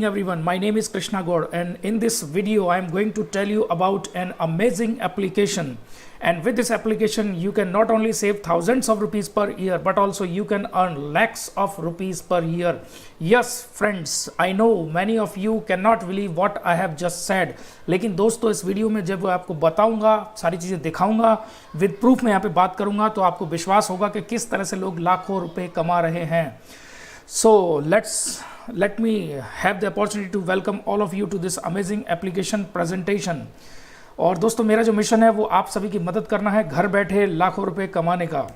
Everyone, my name is Krishna Gaur, and in this video I am going to tell you about an amazing application. And with this application you can not only save thousands of rupees per year but also you can earn lakhs of rupees per year. Yes friends, I know many of you cannot believe what I have just said, लेकिन दोस्तों इस video में जब आपको बताऊंगा, सारी चीज़ें दिखाऊंगा, विद प्रूफ में यहाँ पे बात करूंगा तो आपको विश्वास होगा कि किस तरह से लोग लाखों रुपए कमा रहे हैं. So let me have the opportunity to welcome all of you to this amazing application presentation. और दोस्तों मेरा जो मिशन है वो आप सभी की मदद करना है घर बैठे लाखों रुपए कमाने का.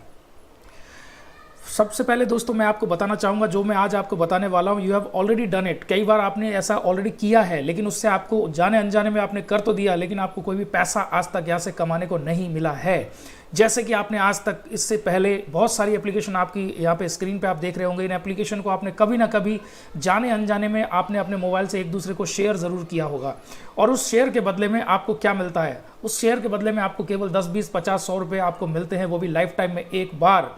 सबसे पहले दोस्तों मैं आपको बताना चाहूँगा जो मैं आज आपको बताने वाला हूँ, you have already done it. कई बार आपने ऐसा ऑलरेडी किया है लेकिन उससे आपको जाने अनजाने में आपने कर तो दिया लेकिन आपको कोई भी पैसा आज तक यहाँ से कमाने को नहीं मिला है. जैसे कि आपने आज तक इससे पहले बहुत सारी एप्लीकेशन आपकी यहाँ पे स्क्रीन पे आप देख रहे होंगे, इन एप्लीकेशन को आपने कभी ना कभी जाने अनजाने में आपने अपने मोबाइल से एक दूसरे को शेयर ज़रूर किया होगा. और उस शेयर के बदले में आपको क्या मिलता है? उस शेयर के बदले में आपको केवल 10, 20, 50, 100 रुपये आपको मिलते हैं, वो भी लाइफ टाइम में एक बार.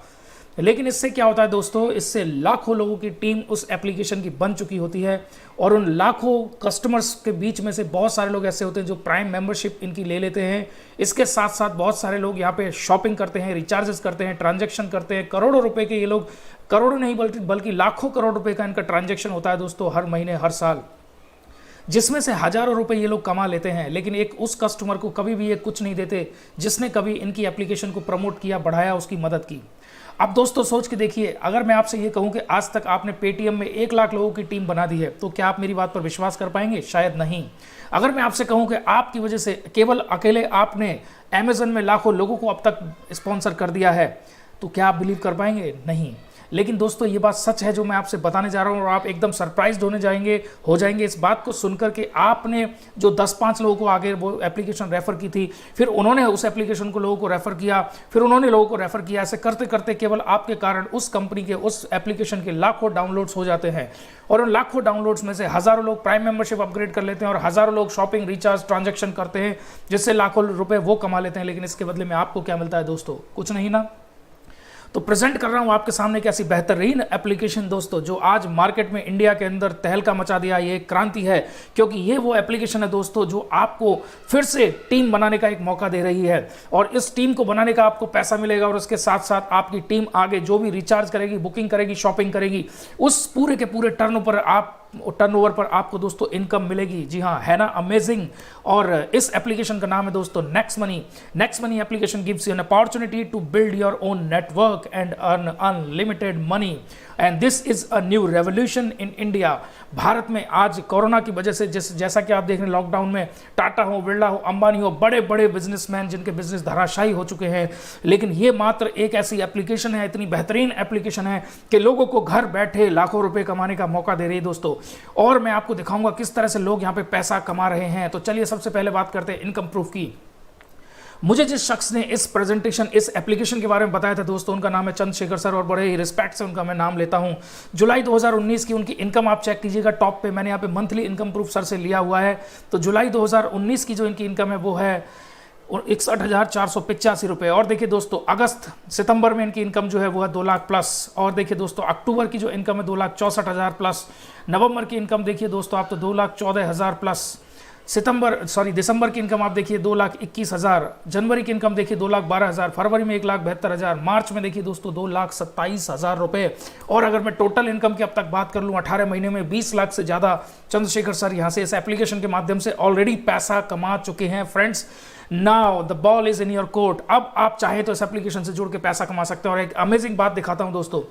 लेकिन इससे क्या होता है दोस्तों, इससे लाखों लोगों की टीम उस एप्लीकेशन की बन चुकी होती है और उन लाखों कस्टमर्स के बीच में से बहुत सारे लोग ऐसे होते हैं जो प्राइम मेंबरशिप इनकी ले लेते हैं. इसके साथ साथ बहुत सारे लोग यहाँ पे शॉपिंग करते हैं, रिचार्जेस करते हैं, ट्रांजैक्शन करते हैं. करोड़ों रुपए के ये लोग, करोड़ों नहीं बल्कि लाखों करोड़ रुपए का इनका ट्रांजैक्शन होता है दोस्तों हर महीने, हर साल, जिसमें से हजारों रुपए ये लोग कमा लेते हैं. लेकिन एक उस कस्टमर को कभी भी ये कुछ नहीं देते जिसने कभी इनकी एप्लीकेशन को प्रमोट किया, बढ़ाया, उसकी मदद की. अब दोस्तों सोच के देखिए, अगर मैं आपसे ये कहूं कि आज तक आपने पेटीएम में 1 लाख लोगों की टीम बना दी है तो क्या आप मेरी बात पर विश्वास कर पाएंगे? शायद नहीं. अगर मैं आपसे कहूं कि आपकी वजह से केवल अकेले आपने अमेज़न में लाखों लोगों को अब तक स्पॉन्सर कर दिया है तो क्या आप बिलीव कर पाएंगे? नहीं. लेकिन दोस्तों ये बात सच है जो मैं आपसे बताने जा रहा हूँ और आप एकदम सरप्राइज्ड हो जाएंगे इस बात को सुनकर कि आपने जो 10-5 लोगों को आगे वो एप्लीकेशन रेफ़र की थी, फिर उन्होंने उस एप्लीकेशन को लोगों को रेफ़र किया, फिर उन्होंने लोगों को रेफ़र किया. ऐसे करते करते केवल आपके कारण उस कंपनी के, उस एप्लीकेशन के लाखों डाउनलोड्स हो जाते हैं. और उन लाखों डाउनलोड्स में से हज़ारों लोग प्राइम मेंबरशिप अपग्रेड कर लेते हैं और हज़ारों लोग शॉपिंग, रिचार्ज, ट्रांजैक्शन करते हैं जिससे लाखों रुपए वो कमा लेते हैं. लेकिन इसके बदले में आपको क्या मिलता है दोस्तों? कुछ नहीं ना. तो प्रेजेंट कर रहा हूं आपके सामने एक ऐसी बेहतरीन एप्लीकेशन दोस्तों जो आज मार्केट में इंडिया के अंदर तहलका मचा दिया. ये क्रांति है क्योंकि ये वो एप्लीकेशन है दोस्तों जो आपको फिर से टीम बनाने का एक मौका दे रही है. और इस टीम को बनाने का आपको पैसा मिलेगा और उसके साथ साथ आपकी टीम आगे जो भी रिचार्ज करेगी, बुकिंग करेगी, शॉपिंग करेगी, उस पूरे के पूरे टर्नओवर पर आपको दोस्तों इनकम मिलेगी. जी हाँ, है ना अमेजिंग. और इस एप्लीकेशन का नाम है दोस्तों Next Money. Next Money application gives you an opportunity to build your own network and earn unlimited money. And this is a new revolution in India. Bharat में आज कोरोना की वजह से जैसा कि आप देख रहे हैं, लॉकडाउन में टाटा हो, बिरला हो, अंबानी हो, बड़े बड़े बिजनेसमैन जिनके बिजनेस धराशायी हो चुके हैं. लेकिन ये मात्र एक ऐसी एप्लीकेशन है, इतनी बेहतरीन एप्लीकेशन है कि लोगों को घर बैठे लाखों रुपए कमाने का मौका दे रही है दोस्तों. और मैं आपको दिखाऊंगा किस तरह से लोग यहाँ पे पैसा कमा रहे हैं. तो चलिए सबसे पहले बात करते हैं इनकम प्रूफ की. मुझे जिस शख्स ने इस एप्लीकेशन के बारे में बताया था दोस्तों, उनका नाम है चंद्रशेखर सर और बड़े ही रिस्पेक्ट से उनका मैं नाम लेता हूं. जुलाई 2019 की उनकी इनकम आप चेक कीजिएगा. टॉप पे मैंने यहाँ पे मंथली इनकम प्रूफ सर से लिया हुआ है. तो जुलाई 2019 की जो इनकी इनकम है वो है 61,485 रुपये. और देखिए दोस्तों सितंबर में इनकी इनकम जो है वो है 2 लाख प्लस. और देखिए दोस्तों अक्टूबर की जो इनकम है 2,64,000 प्लस. नवंबर की इनकम देखिए दोस्तों आप तो 2,14,000 प्लस. दिसंबर की इनकम आप देखिए 2,21,000. जनवरी की इनकम देखिए 2,12,000. फरवरी में 1,72,000. मार्च में देखिए दोस्तों 2,27,000 रुपये. और अगर मैं टोटल इनकम की अब तक बात कर लूँ 18 महीने में 20 लाख से ज़्यादा चंद्रशेखर सर यहाँ से इस एप्लीकेशन के माध्यम से ऑलरेडी पैसा कमा चुके हैं. Friends, now the ball is in your court. अब आप चाहे तो इस एप्लीकेशन से जुड़ के पैसा कमा सकते हैं. और एक अमेजिंग बात दिखाता हूँ दोस्तों,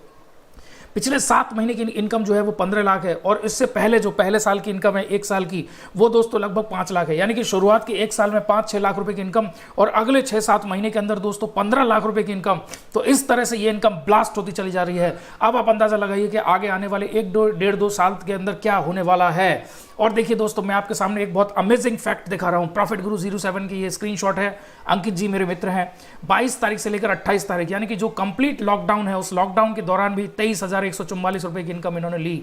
पिछले 7 महीने की इनकम जो है वो 15 लाख है और इससे पहले जो पहले साल की इनकम है 1 साल की, वो दोस्तों लगभग 5 लाख है. यानी कि शुरुआत के 1 साल में 5-6 लाख रुपए की इनकम और अगले 6-7 महीने के अंदर दोस्तों 15 लाख रुपए की इनकम. तो इस तरह से ये इनकम ब्लास्ट होती चली जा रही है. अब आप अंदाजा लगाइए कि आगे आने वाले 1-1.5-2 साल के अंदर क्या होने वाला है. और देखिए दोस्तों मैं आपके सामने एक बहुत अमेजिंग फैक्ट दिखा रहा हूँ. प्रॉफिट गुरु 07 की ये स्क्रीनशॉट है. अंकित जी मेरे मित्र हैं. 22 तारीख से लेकर 28 तारीख यानी कि जो कंप्लीट लॉकडाउन है उस लॉकडाउन के दौरान भी 23,144 रुपए की इनकम इन्होंने ली.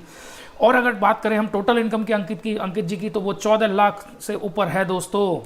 और अगर बात करें हम टोटल इनकम की अंकित जी की तो वो 14 लाख से ऊपर है दोस्तों.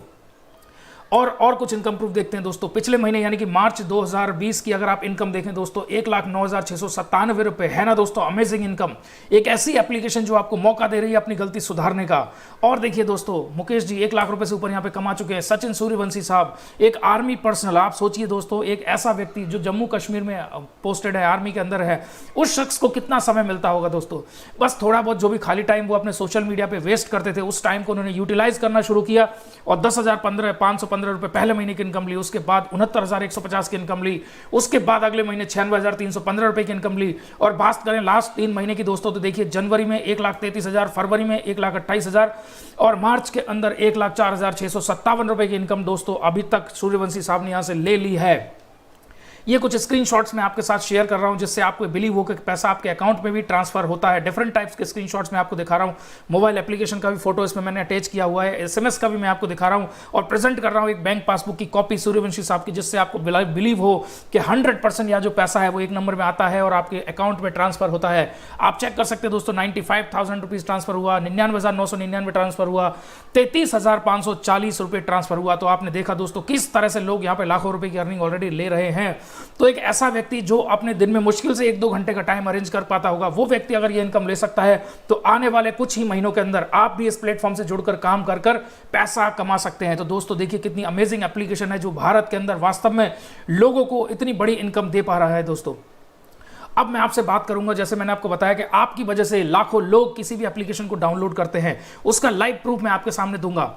और कुछ इनकम प्रूफ देखते हैं दोस्तों। पिछले महीने यानी कि मार्च 2020 की अगर आप इनकम देखें दोस्तों, 1,09,697 रुपए है ना दोस्तों, अमेजिंग इनकम। एक ऐसी एप्लीकेशन जो आपको मौका दे रही है अपनी गलती सुधारने का। और देखिए दोस्तों, मुकेश जी 1 लाख रुपए से ऊपर यहाँ पे कमा चुके हैं। सचिन सूर्यवंशी साहब एक आर्मी पर्सनल, आप सोचिए दोस्तों, एक ऐसा व्यक्ति जो जम्मू कश्मीर में पोस्टेड है, आर्मी के अंदर है, उस शख्स को कितना समय मिलता होगा दोस्तों। बस थोड़ा बहुत जो भी खाली टाइम वो अपने सोशल मीडिया पे वेस्ट करते थे, उस टाइम को उन्होंने यूटिलाइज करना शुरू किया और 10,515 रुपए पहले महीने की इनकम ली। उसके बाद 69,150 की इनकम ली। उसके बाद अगले महीने 96,315 रुपए की इनकम ली। और बात करें लास्ट 3 महीने की दोस्तों, तो देखिए जनवरी में 1,33,000, फरवरी में 1,28,000 और मार्च के अंदर 1,04,657 रुपए की इनकम दोस्तों अभी तक सूर्यवंशी साहब ने यहां से ले ली है। ये कुछ स्क्रीनशॉट्स मैं आपके साथ शेयर कर रहा हूं जिससे आपको बिलीव हो कि पैसा आपके अकाउंट में भी ट्रांसफर होता है। डिफरेंट टाइप्स के स्क्रीनशॉट्स मैं आपको दिखा रहा हूं। मोबाइल एप्लीकेशन का भी फोटो इसमें मैंने अटैच किया हुआ है, एसएमएस का भी मैं आपको दिखा रहा हूं और प्रेजेंट कर रहा हूं एक बैंक पासबुक की कॉपी सूर्यवंशी साहब की, जिससे आपको बिलीव हो कि 100% यह जो पैसा है वो एक नंबर में आता है और आपके अकाउंट में ट्रांसफर होता है। आप चेक कर सकते हैं दोस्तों, 95,000 रुपीज ट्रांसफर हुआ, 99,999 ट्रांसफर हुआ, 33,540 रुपए ट्रांसफर हुआ। तो आपने देखा दोस्तों किस तरह से लोग यहाँ पे लाखों रुपए की अर्निंग ऑलरेडी ले रहे हैं। तो एक ऐसा व्यक्ति जो अपने दिन में मुश्किल से 1-2 घंटे का टाइम अरेंज कर पाता होगा, वो व्यक्ति अगर ये इनकम ले सकता है तो आने वाले कुछ ही महीनों के अंदर आप भी इस प्लेटफॉर्म से जुड़कर काम कर कर पैसा कमा सकते हैं। तो दोस्तों देखिए कितनी अमेजिंग एप्लीकेशन है जो भारत के अंदर वास्तव में लोगों को इतनी बड़ी इनकम दे पा रहा है दोस्तों। अब मैं आपसे बात करूंगा, जैसे मैंने आपको बताया कि आपकी वजह से लाखों लोग किसी भी एप्लीकेशन को डाउनलोड करते हैं, उसका लाइव प्रूफ मैं आपके सामने दूंगा।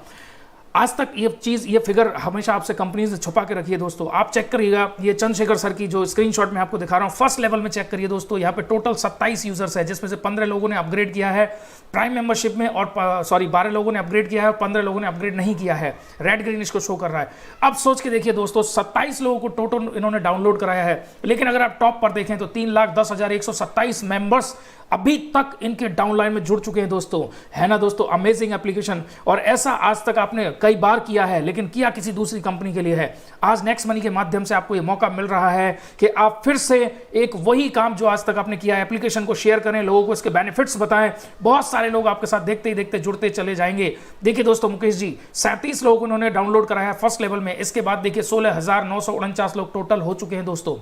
आज तक ये फिगर हमेशा आपसे कंपनीज ने छुपा के रखी है दोस्तों। आप चेक करिएगा, ये चंद्रशेखर सर की जो स्क्रीनशॉट मैं आपको दिखा रहा हूं, फर्स्ट लेवल में चेक करिए दोस्तों। यहाँ पे टोटल 27 यूजर्स है, जिसमें से 15 लोगों ने अपग्रेड किया है प्राइम मेंबरशिप में और 12 लोगों ने अपग्रेड किया है और 15 लोगों ने अपग्रेड नहीं किया है। रेड ग्रीन इसको शो कर रहा है। अब सोच के देखिए दोस्तों, 27 लोगों को टोटल इन्होंने डाउनलोड कराया है, लेकिन अगर आप टॉप पर देखें तो 3,10,127 मेंबर्स अभी तक इनके डाउनलाइन में जुड़ चुके हैं दोस्तों। है ना दोस्तों, अमेजिंग एप्लीकेशन। और ऐसा आज तक आपने कई बार किया है, लेकिन किया किसी दूसरी कंपनी के लिए है। आज नेक्स्ट मनी के माध्यम से आपको ये मौका मिल रहा है कि आप फिर से एक वही काम जो आज तक आपने किया है, एप्लीकेशन को शेयर करें, लोगों को इसके बेनिफिट्स बताएं। बहुत सारे लोग आपके साथ देखते ही देखते जुड़ते चले जाएंगे। देखिए दोस्तों, मुकेश जी 37 लोगों को उन्होंने डाउनलोड कराया है फर्स्ट लेवल में। इसके बाद देखिए 16,949 लोग टोटल हो चुके हैं दोस्तों।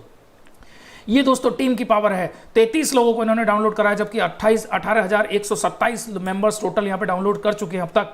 ये दोस्तों टीम की पावर है। 33 लोगों को इन्होंने डाउनलोड कराया, जबकि 18,127 मेंबर्स टोटल यहां पे डाउनलोड कर चुके हैं अब तक।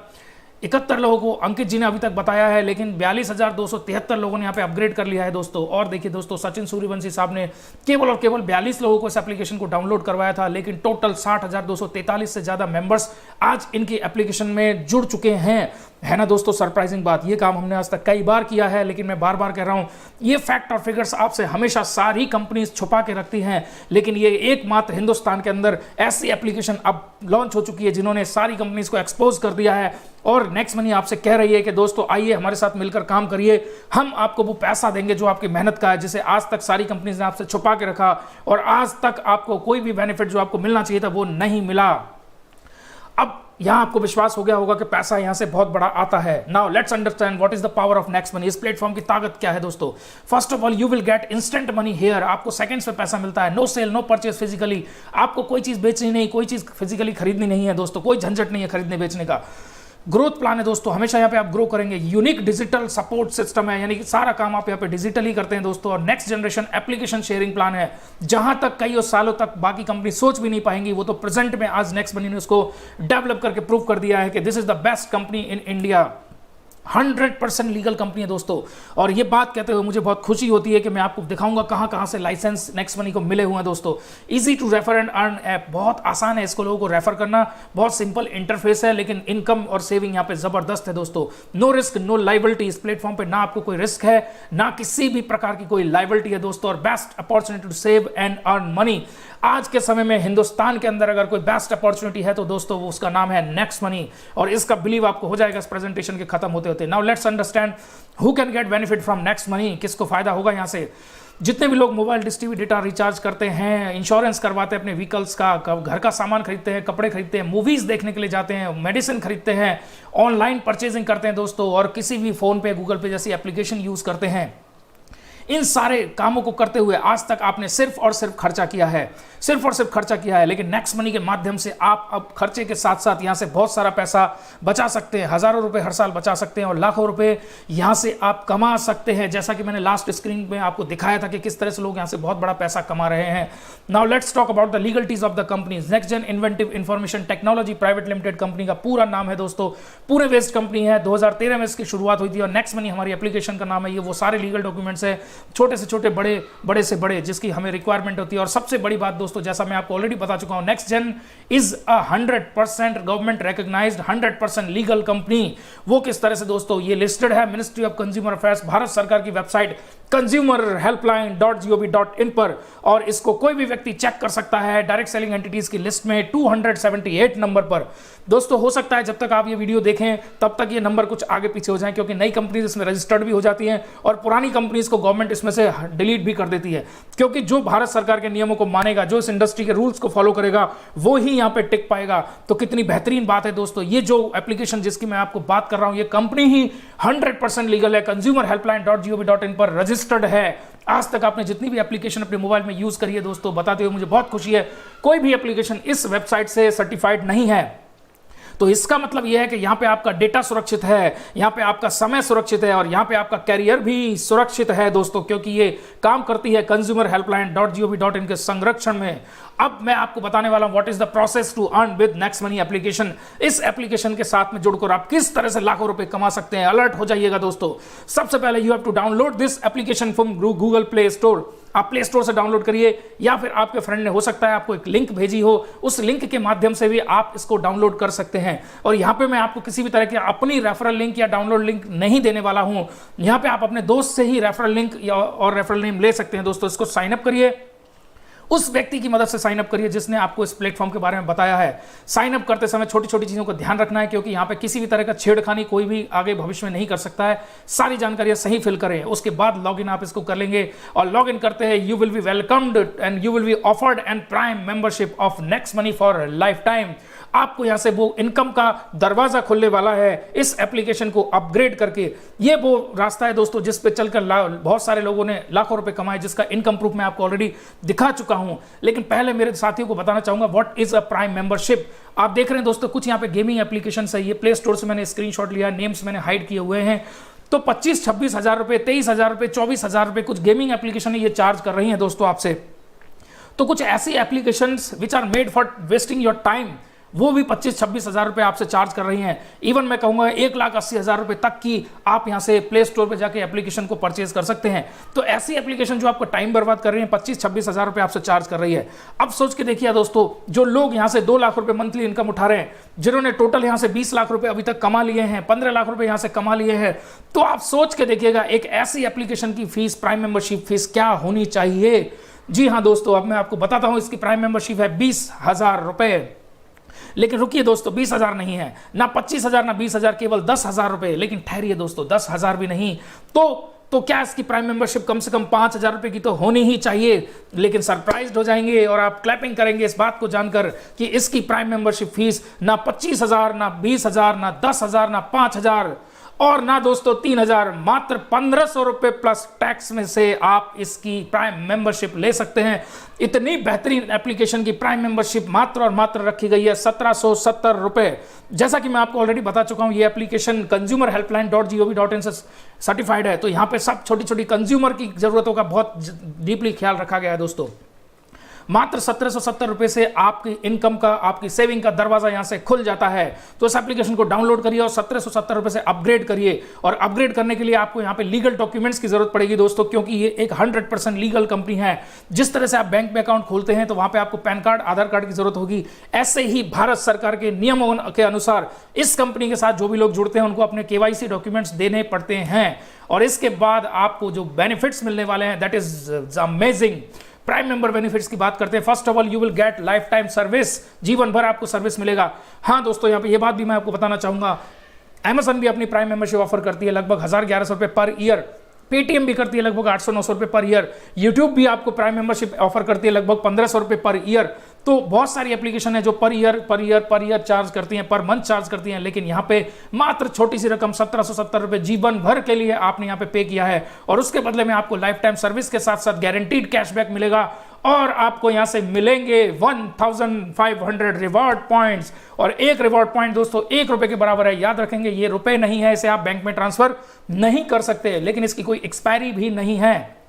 71 लोगों को अंकित जी ने अभी तक बताया है, लेकिन 42,273 लोगों ने यहाँ पे अपग्रेड कर लिया है दोस्तों। और देखिए दोस्तों, सचिन सूर्यवंशी साहब ने केवल और केवल 42 लोगों को इस एप्लीकेशन को डाउनलोड करवाया था, लेकिन टोटल 60,243 से ज्यादा मेंबर्स आज इनकी एप्लीकेशन में जुड़ चुके हैं। है ना दोस्तों, सरप्राइजिंग बात। ये काम हमने आज तक कई बार किया है, लेकिन मैं बार बार कह रहा हूं, ये फैक्ट और फिगर्स आपसे हमेशा सारी कंपनीज छुपा के रखती हैं, लेकिन ये एकमात्र हिंदुस्तान के अंदर ऐसी एप्लीकेशन अब लॉन्च हो चुकी है जिन्होंने सारी कंपनीज को एक्सपोज कर दिया है। और नेक्स्ट मनी आपसे कह रही है कि दोस्तों आइए हमारे साथ मिलकर काम करिए, हम आपको वो पैसा देंगे जो आपकी मेहनत का है, जिसे आज तक सारी कंपनीज ने आपसे छुपा के रखा और आज तक आपको कोई भी बेनिफिट जो आपको मिलना चाहिए था वो नहीं मिला। अब यहां आपको विश्वास हो गया होगा कि पैसा यहां से बहुत बड़ा आता है। Now let's understand what is the power of Next Money. इस प्लेटफॉर्म की ताकत क्या है दोस्तों? First of all, you will get instant money here. आपको सेकंड्स में पैसा मिलता है। No sale, no purchase physically. आपको कोई चीज बेचनी नहीं, कोई चीज फिजिकली खरीदनी नहीं है दोस्तों, कोई झंझट नहीं है खरीदने बेचने का। ग्रोथ प्लान है दोस्तों, हमेशा यहाँ पे आप ग्रो करेंगे। यूनिक डिजिटल सपोर्ट सिस्टम है, यानी कि सारा काम आप यहाँ पे डिजिटली करते हैं दोस्तों। और next generation application sharing plan है, जहां तक कई सालों तक बाकी कंपनी सोच भी नहीं पाएंगी, वो तो प्रेजेंट में आज नेक्स्ट मनी ने उसको डेवलप करके प्रूव कर दिया है कि this is the best company in India. 100% legal company है दोस्तों। और ये बात कहते हुए मुझे बहुत खुशी होती है कि मैं आपको दिखाऊंगा कहां कहां से लाइसेंस नेक्स्ट मनी को मिले हुए हैं दोस्तों। Easy to refer and earn app, बहुत आसान है इसको लोगों को रेफर करना, बहुत सिंपल इंटरफेस है, लेकिन इनकम और सेविंग यहाँ पे जबरदस्त है दोस्तों। No risk, no liability. इस प्लेटफॉर्म पे ना आपको कोई रिस्क है, ना किसी भी प्रकार की कोई लाइबिलिटी है दोस्तों। और best opportunity to save and earn money. आज के समय में हिंदुस्तान के अंदर अगर कोई बेस्ट अपॉर्चुनिटी है तो दोस्तों वो उसका नाम है नेक्स्ट मनी। और इसका बिलीव आपको हो जाएगा इस प्रेजेंटेशन के खत्म होते होते। Now let's understand who can get benefit from next money. किसको फायदा होगा यहाँ से? जितने भी लोग mobile dish TV data recharge करते हैं, इंश्योरेंस करवाते हैं अपने व्हीकल्स का, घर का सामान खरीदते हैं, कपड़े खरीदते हैं, मूवीज देखने के लिए जाते हैं, मेडिसिन खरीदते हैं, ऑनलाइन परचेजिंग करते हैं दोस्तों, और किसी भी फोन पे गूगल पे जैसी एप्लीकेशन यूज करते हैं। इन सारे कामों को करते हुए आज तक आपने सिर्फ और सिर्फ खर्चा किया है, सिर्फ और सिर्फ खर्चा किया है। लेकिन नेक्स्ट मनी के माध्यम से आप अब खर्चे के साथ साथ यहां से बहुत सारा पैसा बचा सकते हैं, हजारों रुपए हर साल बचा सकते हैं और लाखों रुपए यहां से आप कमा सकते हैं, जैसा कि मैंने लास्ट स्क्रीन में आपको दिखाया था कि किस तरह से लोग यहां से बहुत बड़ा पैसा कमा रहे हैं। Now let's talk about the legalities of the companies. Next Gen Inventive Information Technology Private Limited company का पूरा नाम है दोस्तों, पूरे वेस्ट कंपनी है, 2013 में इसकी शुरुआत हुई थी और नेक्स्ट मनी हमारी एप्लीकेशन का नाम है। ये वो सारे लीगल डॉक्यूमेंट्स है, छोटे से छोटे, बड़े से बड़े, जिसकी हमें रिक्वायरमेंट होती है। और सबसे बड़ी बात दोस्तों, जैसा मैं आपको ऑलरेडी बता चुका हूं, Next Gen is a 100% government recognised 100% legal company. वो किस तरह से दोस्तों, ये लिस्टेड है ministry of consumer affairs, Bharat सरकार की वेबसाइट consumerhelpline.gov.in पर, और इसको कोई भी व्यक्ति चेक कर सकता है डायरेक्ट सेलिंग एंटिटीज की लिस्ट में 278 नंबर पर। दोस्तों हो सकता है जब तक आप ये वीडियो देखें तब तक ये नंबर कुछ आगे पीछे हो जाए, क्योंकि नई कंपनीज इसमें रजिस्टर्ड भी हो जाती हैं और पुरानी कंपनीज को गवर्नमेंट इसमें से डिलीट भी कर देती है, क्योंकि जो भारत सरकार के नियमों को मानेगा, जो इस इंडस्ट्री के रूल्स को फॉलो करेगा, वो ही यहाँ पे टिक पाएगा। तो कितनी बेहतरीन बात है दोस्तों, ये जो एप्लीकेशन जिसकी मैं आपको बात कर रहा हूँ, ये कंपनी ही 100% लीगल है, consumerhelpline.gov.in पर रजिस्टर्ड है। आज तक आपने जितनी भी एप्लीकेशन अपने मोबाइल में यूज करी है दोस्तों, बताते हुए मुझे बहुत खुशी है, कोई भी एप्लीकेशन इस वेबसाइट से सर्टिफाइड नहीं है। तो इसका मतलब यह है कि यहाँ पे आपका डेटा सुरक्षित है, यहाँ पे आपका समय सुरक्षित है और यहाँ पे आपका कैरियर भी सुरक्षित है दोस्तों, क्योंकि ये काम करती है consumerhelpline.gov.in के संरक्षण में। अब मैं आपको बताने वाला हूं what is the process to earn with Next Money application. इस एप्लीकेशन के साथ में जुड़कर आप किस तरह से लाखों रुपए कमा सकते हैं। अलर्ट हो जाइएगा दोस्तों। सबसे पहले you have to download this application from Google Play Store. आप प्ले स्टोर से डाउनलोड करिए, या फिर आपके फ्रेंड ने हो सकता है आपको एक लिंक भेजी हो, उस लिंक के माध्यम से भी आप इसको डाउनलोड कर सकते हैं। और यहाँ पे मैं आपको किसी भी तरह की अपनी रेफरल लिंक या डाउनलोड लिंक नहीं देने वाला हूं। यहाँ पे आप अपने दोस्त से ही रेफरल लिंक और रेफरल नेम ले सकते हैं दोस्तों। इसको साइन अप करिए, उस व्यक्ति की मदद से साइन अप करिए जिसने आपको इस प्लेटफॉर्म के बारे में बताया है। साइन अप करते समय छोटी छोटी चीजों का ध्यान रखना है, क्योंकि यहाँ पे किसी भी तरह का छेड़खानी कोई भी आगे भविष्य में नहीं कर सकता है। सारी जानकारियां सही फिल करें, उसके बाद लॉगिन आप इसको कर लेंगे और लॉगिन करते हैं you will be welcomed and you will be offered and prime membership of Next money for life time. आपको यहां से वो इनकम का दरवाजा खुलने वाला है इस एप्लीकेशन को अपग्रेड करके। ये वो रास्ता है दोस्तों जिस पे चलकर बहुत सारे लोगों ने लाखों रुपए कमाए, जिसका इनकम प्रूफ मैं आपको ऑलरेडी दिखा चुका हूं। लेकिन पहले मेरे साथियों को बताना चाहूंगा what is a prime membership. आप देख रहे हैं दोस्तों कुछ यहाँ पे गेमिंग एप्लीकेशन है, ये प्ले स्टोर से मैंने स्क्रीनशॉट लिया, नेम्स मैंने हाइड किए हुए हैं। तो 25-26 हजार रुपए, 23 हजार रुपए, 24 हजार रुपए कुछ गेमिंग एप्लीकेशन ये चार्ज कर रही हैं दोस्तों आपसे। तो कुछ ऐसी applications which are made for wasting your time, वो भी 25-26 हजार रुपए आपसे चार्ज कर रही हैं। इवन मैं कहूंगा 1,80,000 रुपए तक की आप यहां से प्ले स्टोर पे जाके एप्लीकेशन को परचेज कर सकते हैं। तो ऐसी एप्लीकेशन जो आपको टाइम बर्बाद कर रही है 25-26 हजार रुपए आपसे चार्ज कर रही है। अब सोच के देखिए दोस्तों, जो लोग यहां से 2 लाख रुपए मंथली इनकम उठा रहे हैं, जिन्होंने टोटल यहां से 20 लाख रुपए अभी तक कमा लिए हैं, 15 लाख रुपए यहां से कमा लिए हैं, तो आप सोच के देखिएगा एक ऐसी एप्लीकेशन की फीस, प्राइम मेंबरशिप फीस क्या होनी चाहिए। जी हाँ दोस्तों, अब मैं आपको बताता हूं इसकी प्राइम मेंबरशिप है 20,000 रुपए। लेकिन रुकिए दोस्तों, 20,000 नहीं है, ना 25,000 ना 20,000, केवल 10,000 रुपए। लेकिन ठहरिए दोस्तों, 10,000 भी नहीं तो क्या इसकी प्राइम मेंबरशिप कम से कम 5,000 रुपए की तो होनी ही चाहिए। लेकिन सरप्राइज्ड हो जाएंगे और आप क्लैपिंग करेंगे इस बात को जानकर कि इसकी प्राइम मेंबरशिप फीस ना 25,000 ना 20,000 ना 10,000 ना 5,000 और ना दोस्तों 3,000, मात्र 1,500 रुपए प्लस टैक्स में से आप इसकी प्राइम मेंबरशिप ले सकते हैं। इतनी बेहतरीन एप्लीकेशन की प्राइम मेंबरशिप मात्र और मात्र रखी गई है 1,770 रुपए। जैसा कि मैं आपको ऑलरेडी बता चुका हूं, ये एप्लीकेशन consumerhelpline.gov.in से सर्टिफाइड है। तो यहां पे सब छोटी छोटी कंज्यूमर की जरूरतों का बहुत डीपली ख्याल रखा गया है दोस्तों। मात्र 1,770 रुपए से आपकी इनकम का, आपकी सेविंग का दरवाजा यहां से खुल जाता है। तो इस एप्लीकेशन को डाउनलोड करिए और 1,770 रुपए से अपग्रेड करिए। और अपग्रेड करने के लिए आपको यहां पे लीगल डॉक्यूमेंट्स की जरूरत पड़ेगी दोस्तों, क्योंकि ये एक 100% लीगल कंपनी है। जिस तरह से आप बैंक में अकाउंट खोलते हैं तो वहां पे आपको पैन कार्ड, आधार कार्ड की जरूरत होगी, ऐसे ही भारत सरकार के नियमों के अनुसार इस कंपनी के साथ जो भी लोग जुड़ते हैं उनको अपने KYC डॉक्यूमेंट्स देने पड़ते हैं। और इसके बाद आपको जो बेनिफिट्स मिलने वाले हैं, that is amazing. Prime member benefits की बात करते हैं। First of all you will gate life time service, जीवन भर आपको सर्विस मिलेगा। हाँ दोस्तों, यहाँ पे ये बात भी मैं आपको बताना चाहूंगा, Amazon भी अपनी प्राइम मेंबरशिप ऑफर करती है लगभग 1,000-1,100 रुपए पर ईयर। पेटीएम भी करती है लगभग 800-900 रुपए पर ईयर। यूट्यूब भी आपको प्राइम मेंबरशिप ऑफर करती है लगभग 1,500 रुपए पर ईयर। तो बहुत सारी एप्लीकेशन है जो पर ईयर चार्ज करती हैं, पर मंथ चार्ज करती हैं, लेकिन यहाँ पे मात्र छोटी सी रकम 1770 रुपए जीवन भर के लिए आपने यहाँ पे किया है और उसके बदले में आपको लाइफ टाइम सर्विस के साथ साथ गारंटीड कैशबैक मिलेगा और आपको यहां से मिलेंगे 1500 रिवॉर्ड पॉइंट्स। और एक रिवॉर्ड पॉइंट दोस्तों 1 रुपए के बराबर है, याद रखेंगे ये रुपए नहीं है, इसे आप बैंक में ट्रांसफर नहीं कर सकते, लेकिन इसकी कोई एक्सपायरी भी नहीं है।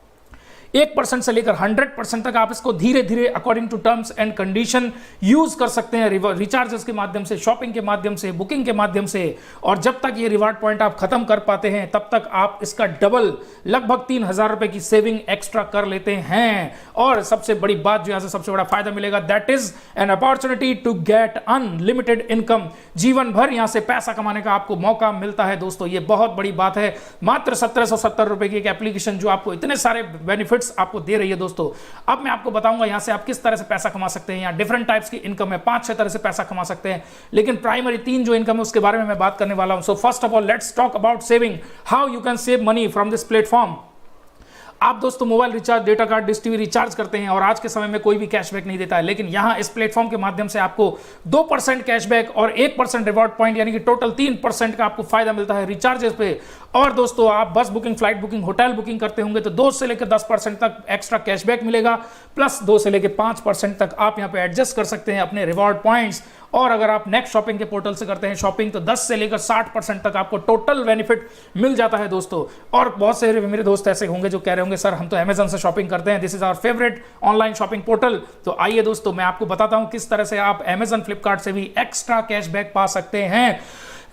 1% से लेकर 100% तक आप इसको धीरे धीरे according to terms and condition use कर सकते हैं, रिचार्जेस के माध्यम से, शॉपिंग के माध्यम से, बुकिंग के माध्यम से। और जब तक ये रिवार्ड पॉइंट आप खत्म कर पाते हैं तब तक आप इसका डबल लगभग 3000 रुपए की सेविंग एक्स्ट्रा कर लेते हैं। और सबसे बड़ी बात जो यहां से सबसे बड़ा फायदा मिलेगा, that is an opportunity to get unlimited income. जीवन भर यहां से पैसा कमाने का आपको मौका मिलता है दोस्तों, ये बहुत बड़ी बात है। मात्र 1770 रुपए की एक एप्लीकेशन जो आपको इतने सारे बेनिफिट्स आपको दे रही है दोस्तों। अब मैं आपको बताऊंगा यहां से आप किस तरह से पैसा कमा सकते हैं। यहां डिफरेंट टाइप्स की इनकम है, 5-6 तरह से पैसा कमा सकते हैं, लेकिन प्राइमरी 3 जो इनकम है उसके बारे में मैं बात करने वाला हूं। So first of all let's talk about saving, how you can save money from this platform. आप दोस्तों mobile recharge, data card, dish TV recharge करते हैं और आज के समय में कोई भी कैशबैक नहीं देता है, लेकिन यहां इस प्लेटफॉर्म के माध्यम से आपको 2% कैशबैक और 1% रिवॉर्ड पॉइंट यानी कि टोटल 3% का आपको फायदा मिलता है रिचार्जेस पे। और दोस्तों आप बस booking, flight booking, hotel booking करते होंगे तो 2 से लेकर 10% तक एक्स्ट्रा कैशबैक मिलेगा, प्लस 2 से लेकर 5% तक आप यहां पे एडजस्ट कर सकते हैं अपने रिवॉर्ड पॉइंट्स। और अगर आप नेक्स्ट शॉपिंग के पोर्टल से करते हैं शॉपिंग तो 10 से लेकर 60% तक आपको टोटल बेनिफिट मिल जाता है दोस्तों। और बहुत से मेरे दोस्त ऐसे होंगे जो कह रहे होंगे सर हम तो अमेजन से शॉपिंग करते हैं, this is our favourite online shopping portal. तो आइए दोस्तों मैं आपको बताता हूं किस तरह से आप अमेजन, फ्लिपकार्ट से भी एक्स्ट्रा कैशबैक पा सकते हैं।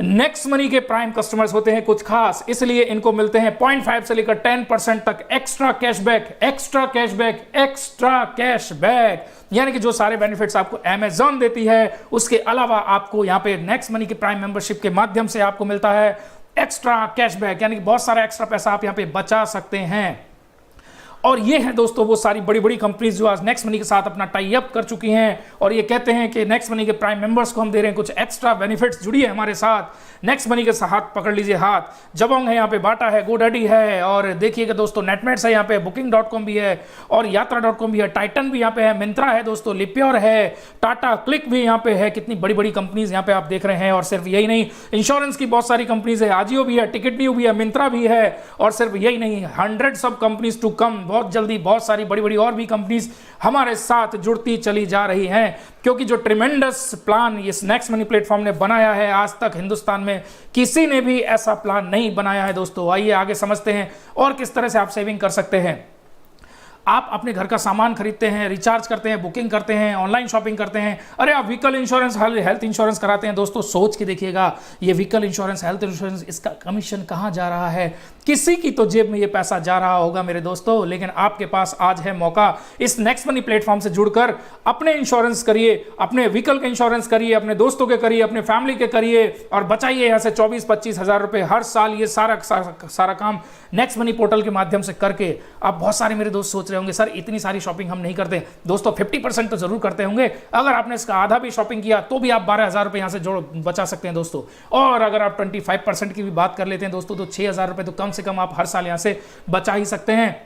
नेक्स्ट मनी के प्राइम कस्टमर्स होते हैं कुछ खास, इसलिए इनको मिलते हैं 0.5 से लेकर 10% तक extra cashback, extra cashback, extra cashback. यानी कि जो सारे बेनिफिट्स आपको अमेजॉन देती है उसके अलावा आपको यहां पे नेक्स्ट मनी के प्राइम मेंबरशिप के माध्यम से आपको मिलता है एक्स्ट्रा कैशबैक, यानी कि बहुत सारा एक्स्ट्रा पैसा आप यहां पे बचा सकते हैं। और ये है दोस्तों वो सारी बड़ी बड़ी कंपनीज जो आज नेक्स्ट मनी के साथ अपना टाई अप कर चुकी हैं और ये कहते हैं कि नेक्स्ट मनी के प्राइम मेंबर्स को हम दे रहे हैं कुछ एक्स्ट्रा बेनिफिट्स, जुड़िए हमारे साथ। नेक्स्ट मनी के साथ पकड़ लीजिए हाथ, जबोंग है यहाँ पे, बाटा है, गोडैडी है, और देखिएगा दोस्तों नेटमेट्स है यहाँ पे, booking.com भी है और यात्रा.com भी है, टाइटन भी यहाँ पे है, मिंत्रा है दोस्तों, लिप्योर है, टाटा क्लिक भी यहाँ पे है। कितनी बड़ी बड़ी कंपनीज यहाँ पे आप देख रहे हैं। और सिर्फ यही नहीं, इंश्योरेंस की बहुत सारी कंपनीज है, आजियो भी है, टिकट न्यू भी है, मिंत्रा भी है। और सिर्फ यही नहीं, 100 ऑफ कंपनीज टू कम, बहुत जल्दी बहुत सारी बड़ी बड़ी और भी कंपनीज हमारे साथ जुड़ती चली जा रही हैं, क्योंकि जो ट्रिमेंडस प्लान इस नेक्स्ट मनी प्लेटफॉर्म ने बनाया है, आज तक हिंदुस्तान में किसी ने भी ऐसा प्लान नहीं बनाया है दोस्तों। आइए आगे समझते हैं और किस तरह से आप सेविंग कर सकते हैं। आप अपने घर का सामान खरीदते हैं, रिचार्ज करते हैं, बुकिंग करते हैं, ऑनलाइन शॉपिंग करते हैं, अरे आप व्हीकल इंश्योरेंस, हेल्थ इंश्योरेंस कराते हैं दोस्तों। सोच के देखिएगा, ये व्हीकल इंश्योरेंस, हेल्थ इंश्योरेंस, इसका कमीशन कहाँ जा रहा है? किसी की तो जेब में ये पैसा जा रहा होगा मेरे दोस्तों। लेकिन आपके पास आज है मौका, इस नेक्स्ट मनी प्लेटफॉर्म से जुड़कर अपने इंश्योरेंस करिए, अपने व्हीकल के इंश्योरेंस करिए, अपने दोस्तों के करिए, अपने फैमिली के करिए और बचाइए यहाँ से 24-25 हज़ार रुपये हर साल। ये सारा काम नेक्स्ट मनी पोर्टल के माध्यम से करके आप, बहुत सारे मेरे दोस्त सोच रहे होंगे सर इतनी सारी शॉपिंग हम नहीं करते दोस्तों, 50% तो जरूर करते होंगे। अगर आपने इसका आधा भी शॉपिंग किया तो भी आप 12,000 रुपये यहाँ से जोड़ बचा सकते हैं दोस्तों। और अगर आप 25% की भी बात कर लेते हैं दोस्तों तो 6,000 रुपये तो कम से कम आप हर साल यहाँ से बचा ही सकते हैं।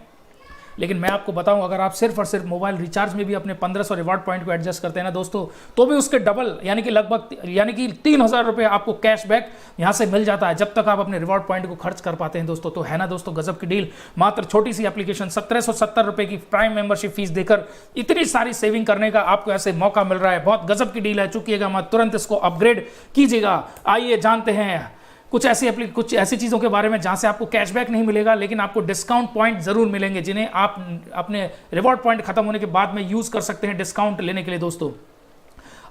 लेकिन मैं आपको बताऊं, अगर आप सिर्फ और सिर्फ मोबाइल रिचार्ज में भी अपने 1500 रिवॉर्ड पॉइंट को एडजस्ट करते हैं ना दोस्तों, तो भी उसके डबल यानी कि लगभग 3,000 रुपये आपको कैशबैक यहां से मिल जाता है, जब तक आप अपने रिवॉर्ड पॉइंट को खर्च कर पाते हैं दोस्तों। तो है ना दोस्तों गजब की डील। मात्र छोटी सी एप्लीकेशन 1770 रुपये की प्राइम मेंबरशिप फीस देकर इतनी सारी सेविंग करने का आपको ऐसे मौका मिल रहा है। बहुत गजब की डील है, चुकिएगा मत, तुरंत इसको अपग्रेड कीजिएगा। आइए जानते हैं कुछ ऐसी चीज़ों के बारे में जहां से आपको कैशबैक नहीं मिलेगा, लेकिन आपको डिस्काउंट पॉइंट जरूर मिलेंगे, जिन्हें आप अपने रिवॉर्ड पॉइंट खत्म होने के बाद में यूज कर सकते हैं डिस्काउंट लेने के लिए दोस्तों।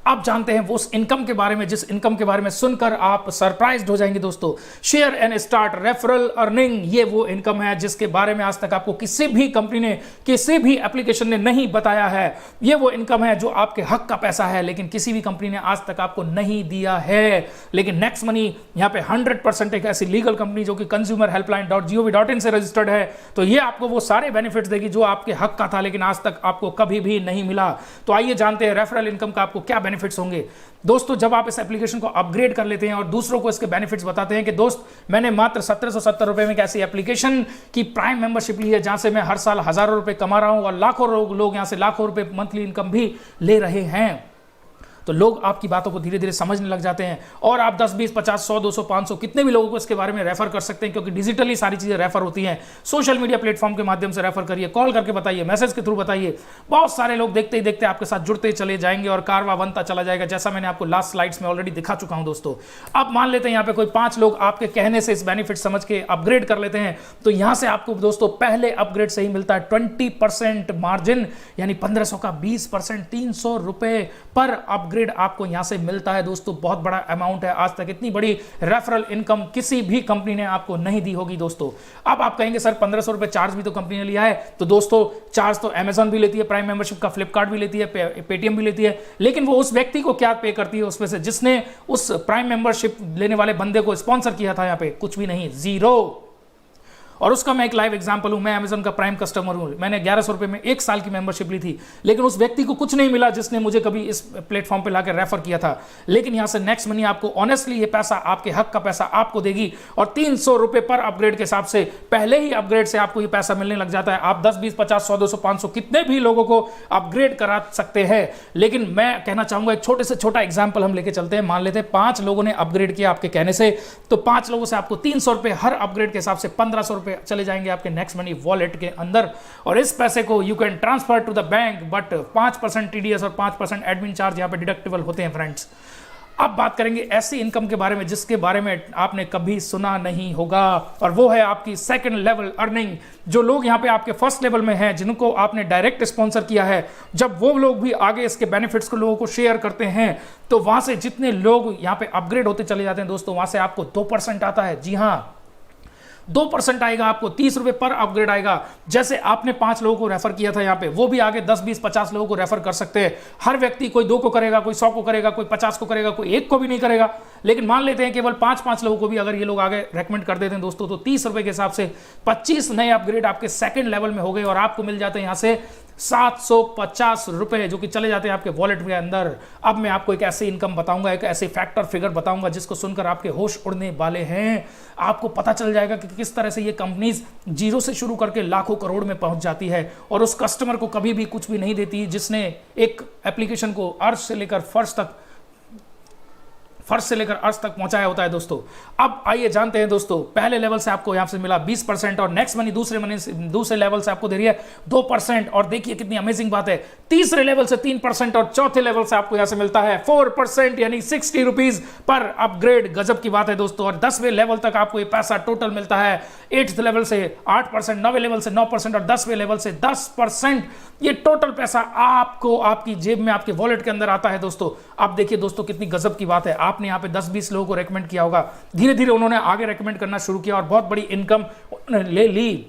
आप जानते हैं वो उस इनकम के बारे में, जिस इनकम के बारे में सुनकर आप सरप्राइज्ड हो जाएंगे दोस्तों। Share and start referral earning, ये वो इनकम है जिसके बारे में आज तक आपको किसी भी कंपनी ने, किसी भी एप्लीकेशन ने नहीं बताया है। ये वो इनकम है जो आपके हक का पैसा है, लेकिन किसी भी कंपनी ने आज तक आपको नहीं दिया है। लेकिन नेक्स्ट मनी यहाँ पे 100% एक ऐसी लीगल कंपनी जो कि consumerhelpline.gov.in से रजिस्टर्ड है, तो ये आपको वो सारे बेनिफिट्स देगी जो आपके हक का था, लेकिन आज तक आपको कभी भी नहीं मिला। तो आइए जानते हैं रेफरल इनकम का आपको क्या बेनिफिट्स होंगे। दोस्तों जब आप इस एप्लीकेशन को अपग्रेड कर लेते हैं और दूसरों को इसके बेनिफिट्स बताते हैं कि दोस्त मैंने मात्र 1770 रुपए में एक ऐसी एप्लीकेशन की प्राइम मेंबरशिप ली है जहां से मैं हर साल हजारों रुपए कमा रहा हूं और लाखों लोग यहां से लाखों रुपए मंथली इनकम भी ले रहे हैं, तो लोग आपकी बातों को धीरे धीरे समझने लग जाते हैं और आप 10, 20, 50, 100, 200, 500 कितने भी लोगों को इसके बारे में रेफर कर सकते हैं, क्योंकि डिजिटली सारी चीजें रेफर होती हैं। सोशल मीडिया प्लेटफॉर्म के माध्यम से रेफर करिए, कॉल करके बताइए, मैसेज के थ्रू बताइए। बहुत सारे लोग देखते ही देखते आपके साथ जुड़ते चले जाएंगे और कारवा बनता चला जाएगा, जैसा मैंने आपको लास्ट स्लाइड्स में ऑलरेडी दिखा चुका हूं। दोस्तों अब मान लेते हैं यहाँ पे कोई 5 लोग आपके कहने से इस बेनिफिट समझ के अपग्रेड कर लेते हैं, तो यहां से आपको दोस्तों पहले अपग्रेड से ही मिलता है 20% मार्जिन, यानी 1500 का 20%, 300 रुपए पर अपग्रेड आपको यहां से मिलता है। दोस्तों बहुत बड़ा अमाउंट है, आज तक इतनी बड़ी रेफरल इनकम किसी भी कंपनी ने आपको नहीं दी होगी। दोस्तों अब आप कहेंगे सर 1500 रुपए चार्ज भी तो कंपनी ने लिया है, तो दोस्तों चार्ज तो अमेजॉन भी लेती है प्राइम मेंबरशिप का, फ्लिपकार्ट भी लेती है, पेटीएम भी लेती है, लेकिन वो उस व्यक्ति को क्या पे करती है उसमें से जिसने उस प्राइम मेंबरशिप लेने वाले बंदे को स्पॉन्सर किया था? यहाँ पे कुछ भी नहीं, जीरो। और उसका मैं एक लाइव एग्जांपल हूं, मैं अमेजन का प्राइम कस्टमर हूं, मैंने 1100 रुपए में 1 साल की मेंबरशिप ली थी, लेकिन उस व्यक्ति को कुछ नहीं मिला जिसने मुझे कभी इस प्लेटफॉर्म पे लाकर रेफर किया था। लेकिन यहां से नेक्स्ट मनी आपको ऑनेस्टली ये पैसा, आपके हक का पैसा आपको देगी और 300 रुपए पर अपग्रेड के हिसाब से पहले ही अपग्रेड से आपको ये पैसा मिलने लग जाता है। आप 10, 20, 50, 100, 200, 500 कितने भी लोगों को अपग्रेड करा सकते हैं। लेकिन मैं कहना चाहूंगा एक छोटे से छोटा एग्जाम्पल हम लेके चलते हैं। मान लेते हैं 5 लोगों ने अपग्रेड किया आपके कहने से, तो 5 लोगों से आपको 300 रुपए हर अपग्रेड के हिसाब से 1500 रुपए चले जाएंगे आपके नेक्स्ट मनी वॉलेट के अंदर, और इस पैसे को you can transfer to the bank, but 5% TDS और 5% एडमिन चार्ज यहां पे डिडक्टेबल होते हैं फ्रेंड्स। अब बात करेंगे ऐसी इनकम के बारे में जिसके बारे में आपने कभी सुना नहीं होगा, और वो है आपकी सेकंड लेवल अर्निंग। जो लोग यहाँ पे आपके फर्स्ट लेवल में हैं, जिनको आपने डायरेक्ट स्पॉन्सर किया है, जब वो लोग भी आगे इसके बेनिफिट्स को लोगों को शेयर करते हैं, तो वहां से जितने लोग यहाँ पे अपग्रेड होते चले जाते हैं दोस्तों, वहां से आपको 2% आता है। जी हाँ, 2% आएगा आपको, 30 रुपए पर अपग्रेड आएगा। जैसे आपने 5 लोगों को रेफर किया था यहाँ पे, वो भी आगे 10, 20, 50 लोगों को रेफर कर सकते हैं। हर व्यक्ति कोई 2 को करेगा, कोई 100 को करेगा, कोई 50 को करेगा, कोई 1 को भी नहीं करेगा, लेकिन मान लेते हैं केवल 5-5 लोगों को भी अगर ये लोग आगे रेकमेंड कर देते हैं दोस्तों, तो 30 रुपए के हिसाब से 25 नए अपग्रेड आपके सेकंड लेवल में हो गए और आपको मिल जाते हैं यहाँ से 750 रुपए, जो कि चले जाते हैं आपके वॉलेट के अंदर। अब मैं आपको एक ऐसी इनकम बताऊंगा, एक ऐसे फैक्टर फिगर बताऊंगा जिसको सुनकर आपके होश उड़ने वाले हैं। आपको पता चल जाएगा कि किस तरह से ये कंपनीज जीरो से शुरू करके लाखों करोड़ में पहुंच जाती है और उस कस्टमर को कभी भी कुछ भी नहीं देती, जिसने एक एप्लीकेशन को अर्श से लेकर फर्श से लेकर अर्श तक पहुंचाया होता है दोस्तों। अब आइए जानते हैं दोस्तों, पहले लेवल से आपको यहां से मिला 20% और नेक्स्ट मनी दूसरे लेवल से आपको दे रही है 2%। और देखिए कितनी अमेजिंग बात है, तीसरे लेवल से 3% और चौथे लेवल से आपको यहां से मिलता है 4%, यानी 60 रुपीज पर अपग्रेड। गजब की बात है दोस्तों। और 10वें लेवल तक आपको ये पैसा टोटल मिलता है 8th लेवल से 8%, 9वें लेवल से 9% और 10वें लेवल से 10%। ये टोटल पैसा आपको आपकी जेब में, आपके वॉलेट के अंदर आता है दोस्तों। अब देखिए दोस्तों कितनी गजब की बात है, आपने यहाँ पे 10-20 लोगों को रेकमेंड किया होगा, धीरे धीरे उन्होंने आगे रेकमेंड करना शुरू किया और बहुत बड़ी इनकम ले ली।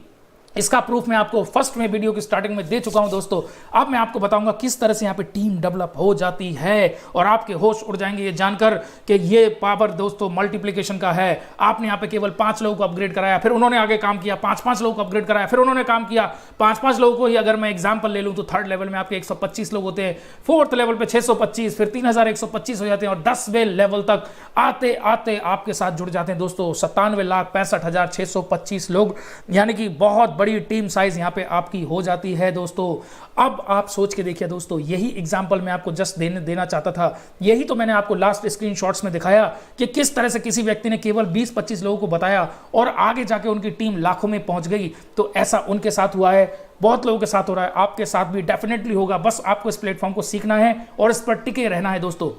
इसका प्रूफ मैं आपको फर्स्ट में वीडियो की स्टार्टिंग में दे चुका हूं दोस्तों। अब मैं आपको बताऊंगा किस तरह से यहाँ पे टीम डेवलप हो जाती है और आपके होश उड़ जाएंगे ये जानकर कि ये पावर दोस्तों मल्टीप्लिकेशन का है। आपने यहाँ पे केवल 5 लोगों को अपग्रेड कराया, फिर उन्होंने आगे काम किया, 5-5 लोगों को अपग्रेड कराया, फिर उन्होंने काम किया, 5-5 लोगों को ही अगर मैं एग्जाम्पल ले लूँ तो 3rd लेवल में आपके 125 लोग होते हैं, 4th लेवल पे 625, फिर 3125 हो जाते हैं और 10वें लेवल तक आते आते आपके साथ जुड़ जाते हैं दोस्तों 97,65,625 लोग, यानी कि बहुत बड़ी टीम साइज यहां पे आपकी हो जाती है दोस्तों। अब आप सोच के देखिए दोस्तों, यही एग्जांपल मैं आपको जस्ट देना चाहता था, यही तो मैंने आपको लास्ट स्क्रीनशॉट्स में दिखाया कि किस तरह से किसी व्यक्ति ने केवल 20-25 लोगों को बताया और आगे जाके उनकी टीम लाखों में पहुंच गई। तो ऐसा उनके साथ हुआ है, बहुत लोगों के साथ हो रहा है, आपके साथ भी डेफिनेटली होगा। बस आपको इस प्लेटफॉर्म को सीखना है और इस पर टिके रहना है दोस्तों।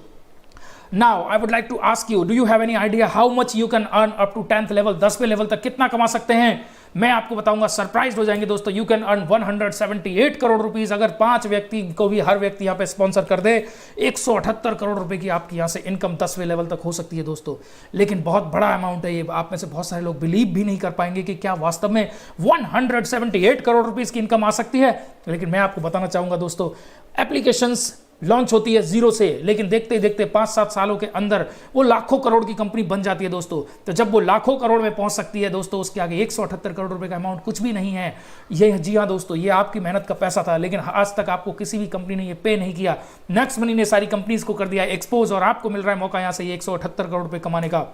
Now, I would like to ask you, do you have any idea how much you can earn up to 10th level? 10वें लेवल तक कितना कमा सकते हैं? मैं आपको बताऊंगा, सरप्राइज हो जाएंगे दोस्तों। You can earn 178 crore rupees अगर 5 व्यक्ति को भी हर व्यक्ति यहां पे स्पॉन्सर कर दे। 178 करोड़ रुपए की आपकी यहां से इनकम 10वें लेवल तक हो सकती है दोस्तों। लेकिन बहुत बड़ा अमाउंट है ये, आप में से बहुत सारे लोग बिलीव भी नहीं कर पाएंगे कि क्या वास्तव में 178 करोड़ रुपीस की इनकम आ सकती है। लेकिन मैं आपको बताना चाहूंगा दोस्तों, एप्लीकेशंस लॉन्च होती है जीरो से, लेकिन देखते ही देखते 5-7 सालों के अंदर वो लाखों करोड़ की कंपनी बन जाती है दोस्तों। तो जब वो लाखों करोड़ में पहुंच सकती है दोस्तों, उसके आगे 178 करोड़ रुपए का अमाउंट कुछ भी नहीं है। ये जी हाँ दोस्तों, ये आपकी मेहनत का पैसा था, लेकिन आज तक आपको किसी भी कंपनी ने ये पे नहीं किया। नेक्स्ट मनी ने सारी कंपनीज को कर दिया एक्सपोज, और आपको मिल रहा है मौका यहाँ से 178 करोड़ रुपए कमाने का।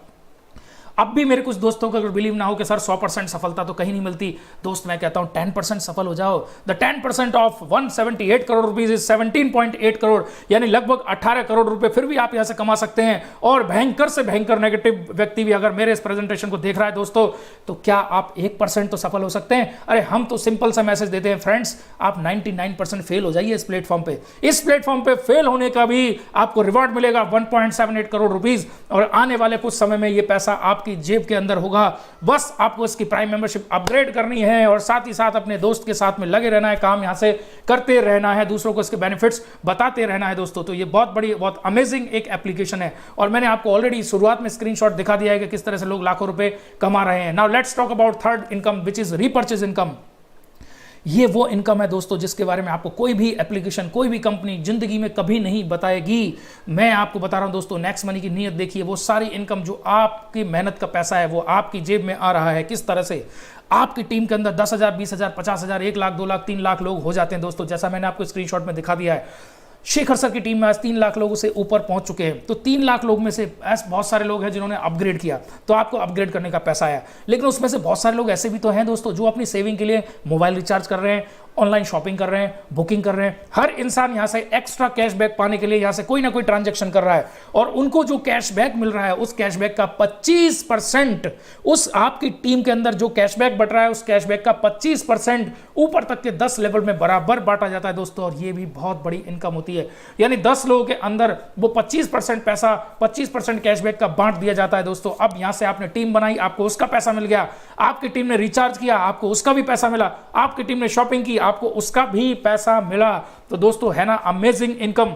अब भी मेरे कुछ दोस्तों को अगर बिलीव ना हो कि सर 100% सफलता तो कहीं नहीं मिलती, दोस्त मैं कहता हूं 10% सफल हो जाओ। The 10% of 178 crore rupees is 17.8 crore, यानी लगभग 18 करोड़ रुपए फिर भी आप यहां से कमा सकते हैं। और भयंकर से भयंकर नेगेटिव व्यक्ति भी अगर मेरे इस प्रेजेंटेशन को देख रहा है दोस्तों, तो क्या आप 1% तो सफल हो सकते हैं? अरे हम तो सिंपल सा मैसेज देते हैं फ्रेंड्स, आप 99% फेल हो जाइए इस प्लेटफॉर्म पे। इस प्लेटफॉर्म पे फेल होने का भी आपको रिवॉर्ड मिलेगा 1.78 करोड़ रुपीज, और आने वाले कुछ समय में ये पैसा आप की जेब के अंदर होगा। बस आपको इसकी प्राइम मेंबरशिप अपग्रेड करनी है, और साथ ही साथ अपने दोस्त के साथ में लगे रहना है, काम यहां से करते रहना है, दूसरों को इसके बेनिफिट्स बताते रहना है दोस्तों। तो ये बहुत बड़ी, बहुत अमेजिंग एक एप्लीकेशन है, और मैंने आपको ऑलरेडी शुरुआत में स्क्रीनशॉट दिखा दिया है कि किस तरह से लोग लाखों रुपए कमा रहे हैं। Now let's talk about third income, which is repurchase income. ये वो इनकम है दोस्तों जिसके बारे में आपको कोई भी एप्लीकेशन, कोई भी कंपनी जिंदगी में कभी नहीं बताएगी। मैं आपको बता रहा हूं दोस्तों, नेक्स्ट मनी की नीयत देखिए। वो सारी इनकम जो आपकी मेहनत का पैसा है, वो आपकी जेब में आ रहा है। किस तरह से? आपकी टीम के अंदर 10,000, 20,000, 50,000, 1 लाख, 2 लाख, 3 लाख लोग हो जाते हैं दोस्तों, जैसा मैंने आपको स्क्रीनशॉट में दिखा दिया है। शेखर सर की टीम में आज 3 लाख लोगों से ऊपर पहुंच चुके हैं। तो 3 लाख लोग में से ऐसे बहुत सारे लोग हैं जिन्होंने अपग्रेड किया, तो आपको अपग्रेड करने का पैसा आया। लेकिन उसमें से बहुत सारे लोग ऐसे भी तो हैं दोस्तों जो अपनी सेविंग के लिए मोबाइल रिचार्ज कर रहे हैं, ऑनलाइन शॉपिंग कर रहे हैं, बुकिंग कर रहे हैं। हर इंसान यहां से एक्स्ट्रा कैशबैक पाने के लिए यहां से कोई ना कोई ट्रांजैक्शन कर रहा है, और उनको जो कैशबैक मिल रहा है उस कैशबैक का 25%, उस आपकी टीम के अंदर जो कैशबैक बट रहा है उस कैशबैक का 25% ऊपर तक के 10 लेवल में बराबर बांटा जाता है दोस्तों। और ये भी बहुत बड़ी इनकम होती है, यानी 10 लोगों के अंदर वो 25% पैसा, 25% कैशबैक का बांट दिया जाता है दोस्तों। अब यहां से आपने टीम बनाई, आपको उसका पैसा मिल गया। आपकी टीम ने रिचार्ज किया, आपको उसका भी पैसा मिला। आपकी टीम ने शॉपिंग की, आपको उसका भी पैसा मिला। तो दोस्तों है ना अमेजिंग इनकम।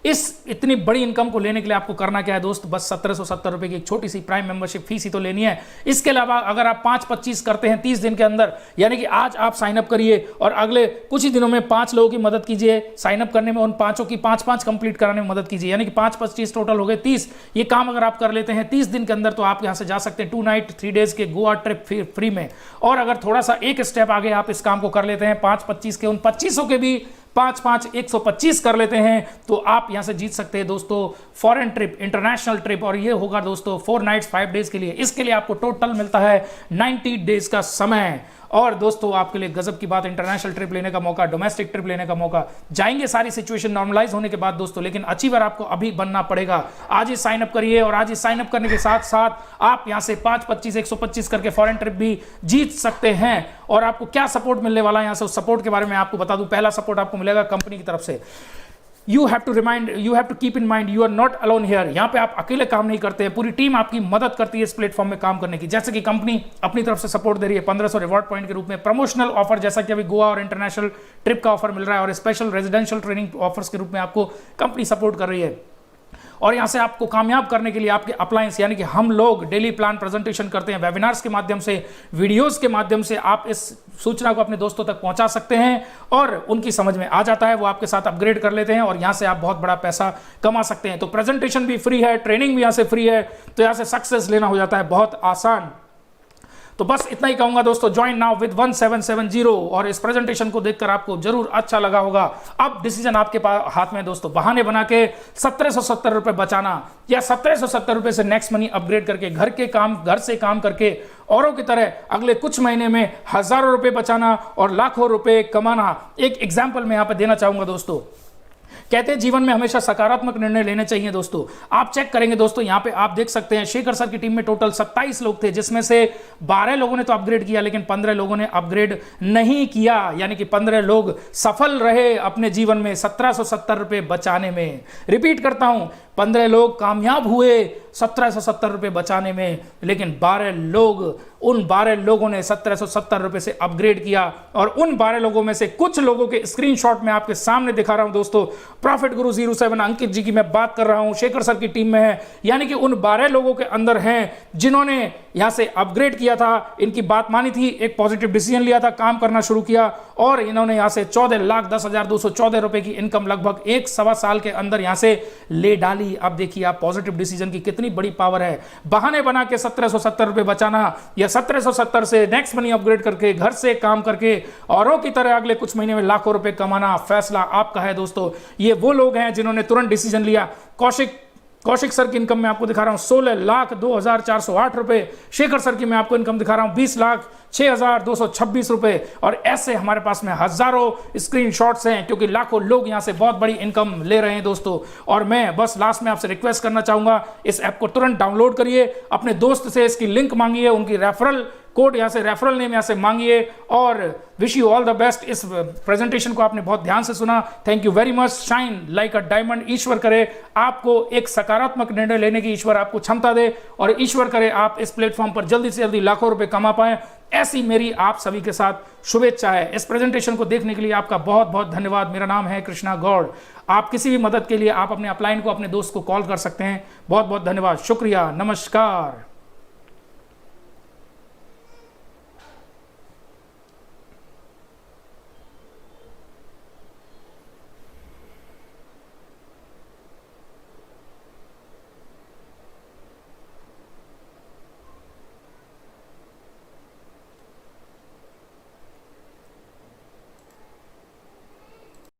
इस इतनी बड़ी इनकम को लेने के लिए आपको करना क्या है दोस्त? बस 1770 रुपए की एक छोटी सी प्राइम मेंबरशिप फीस ही तो लेनी है। इसके अलावा अगर आप 5-25 करते हैं 30 दिन के अंदर, यानी कि आज आप साइन अप करिए और अगले कुछ ही दिनों में 5 लोगों की मदद कीजिए साइन अप करने में, उन 5 की 5-5 कंप्लीट कराने में मदद कीजिए, यानी कि 5-25 टोटल हो गए 30। ये काम अगर आप कर लेते हैं 30 दिन के अंदर, तो आप यहां से जा सकते हैं 2 नाइट 3 डेज के गोवा ट्रिप फ्री में। और अगर थोड़ा सा एक स्टेप आगे आप इस काम को कर लेते हैं, 5-25 के, उन 25 के भी 5-5 125 कर लेते हैं, तो आप यहां से जीत सकते हैं दोस्तों फॉरेन ट्रिप, इंटरनेशनल ट्रिप। और ये होगा दोस्तों 4 नाइट्स 5 डेज के लिए। इसके लिए आपको टोटल मिलता है 90 डेज का समय। और दोस्तों आपके लिए गजब की बात, इंटरनेशनल ट्रिप लेने का मौका, डोमेस्टिक ट्रिप लेने का मौका। जाएंगे सारी सिचुएशन नॉर्मलाइज होने के बाद दोस्तों, लेकिन अचीवर आपको अभी बनना पड़ेगा। आज ही साइन अप करिए, और आज ही साइन अप करने के साथ साथ आप यहां से 5-25 125 करके फॉरेन ट्रिप भी जीत सकते हैं। और आपको क्या सपोर्ट मिलने वाला है यहां से, उस सपोर्ट के बारे में आपको बता दूं। पहला सपोर्ट आपको मिलेगा कंपनी की तरफ से। You have to keep in mind, you are not alone here। यहाँ पे आप अकेले काम नहीं करते हैं, पूरी टीम आपकी मदद करती है इस प्लेटफॉर्म में काम करने की। जैसे कि कंपनी अपनी तरफ से सपोर्ट दे रही है 1500 रिवॉर्ड पॉइंट के रूप में, प्रमोशनल ऑफर जैसा कि अभी गोवा और इंटरनेशनल ट्रिप का ऑफर मिल रहा है, और स्पेशल रेजिडेंशियल ट्रेनिंग ऑफर्स के रूप में आपको कंपनी सपोर्ट कर रही है। और यहां से आपको कामयाब करने के लिए आपके अप्लायंस, यानी कि हम लोग डेली प्लान प्रेजेंटेशन करते हैं, वेबिनार्स के माध्यम से, वीडियोस के माध्यम से आप इस सूचना को अपने दोस्तों तक पहुंचा सकते हैं, और उनकी समझ में आ जाता है, वो आपके साथ अपग्रेड कर लेते हैं, और यहां से आप बहुत बड़ा पैसा कमा सकते हैं। तो प्रेजेंटेशन भी फ्री है, ट्रेनिंग भी यहां से फ्री है, तो यहां से सक्सेस लेना हो जाता है बहुत आसान। तो बस इतना ही कहूंगा दोस्तों, ज्वाइन नाउ विद 1770। और इस प्रेजेंटेशन को देखकर आपको जरूर अच्छा लगा होगा। अब डिसीजन आपके हाथ में दोस्तों, बहाने बना के 1770 रुपए बचाना, या 1770 रुपए से नेक्स्ट मनी अपग्रेड करके घर से काम करके औरों की तरह अगले कुछ महीने में हजारों रुपए बचाना और लाखों रुपए कमाना। एक एग्जाम्पल मैं यहां पर देना चाहूंगा दोस्तों। कहते हैं जीवन में हमेशा सकारात्मक निर्णय लेने चाहिए दोस्तों। आप चेक करेंगे दोस्तों, यहां पे आप देख सकते हैं शेखर सर की टीम में टोटल 27 लोग थे, जिसमें से 12 लोगों ने तो अपग्रेड किया, लेकिन 15 लोगों ने अपग्रेड नहीं किया, यानी कि 15 लोग सफल रहे अपने जीवन में 1770 रुपए बचाने में। रिपीट करता हूं, 15 लोग कामयाब हुए 1770 रुपए बचाने में, लेकिन 12 लोगों ने 1770 रुपए से अपग्रेड किया। और उन 12 लोगों में से कुछ लोगों के स्क्रीनशॉट में आपके सामने दिखा रहा हूं दोस्तों। प्रॉफिट गुरु 07 अंकित जी की मैं बात कर रहा हूं, शेखर सर की टीम में है, यानी कि उन 12 लोगों के अंदर हैं जिन्होंने यहाँ से अपग्रेड किया था, इनकी बात मानी थी, एक पॉजिटिव डिसीजन लिया था, काम करना शुरू किया और इन्होंने यहाँ से 14,10,214 रुपए की इनकम लगभग 1.25 साल के अंदर यहाँ से ले डाली। अब देखिए आप पॉजिटिव डिसीजन की कितनी बड़ी पावर है। बहाने बना के 1770 रुपए बचाना या 1770 से नेक्स्ट मनी अपग्रेड करके घर से काम करके औरों की तरह अगले कुछ महीने में लाखों रुपए कमाना, फैसला आपका है दोस्तों। ये वो लोग हैं जिन्होंने तुरंत डिसीजन लिया। कौशिक सर की इनकम में आपको दिखा रहा हूं 16,02,408 रुपए। शेखर सर की मैं आपको इनकम दिखा रहा हूं 20,06,226 रुपए। और ऐसे हमारे पास में हजारों स्क्रीनशॉट्स हैं क्योंकि लाखों लोग यहां से बहुत बड़ी इनकम ले रहे हैं दोस्तों। और मैं बस लास्ट में आपसे रिक्वेस्ट करना चाहूंगा, इस ऐप को तुरंत डाउनलोड करिए, अपने दोस्त से इसकी लिंक मांगिए, उनकी रेफरल कोड यहाँ से, रेफरल नेम यहाँ से मांगिए और wish you all the best. इस प्रेजेंटेशन को आपने बहुत ध्यान से सुना, thank you very much. Shine like a diamond. ईश्वर करे आपको एक सकारात्मक निर्णय लेने की ईश्वर आपको क्षमता दे और ईश्वर करे आप इस प्लेटफॉर्म पर जल्दी से जल्दी लाखों रुपए कमा पाएं। ऐसी मेरी आप सभी के साथ शुभेच्छा है। इस प्रेजेंटेशन को देखने के लिए आपका बहुत बहुत धन्यवाद। मेरा नाम है कृष्णा गौड़। आप किसी भी मदद के लिए आप अपने अपलाइन को, अपने दोस्त को कॉल कर सकते हैं। बहुत बहुत धन्यवाद, शुक्रिया, नमस्कार।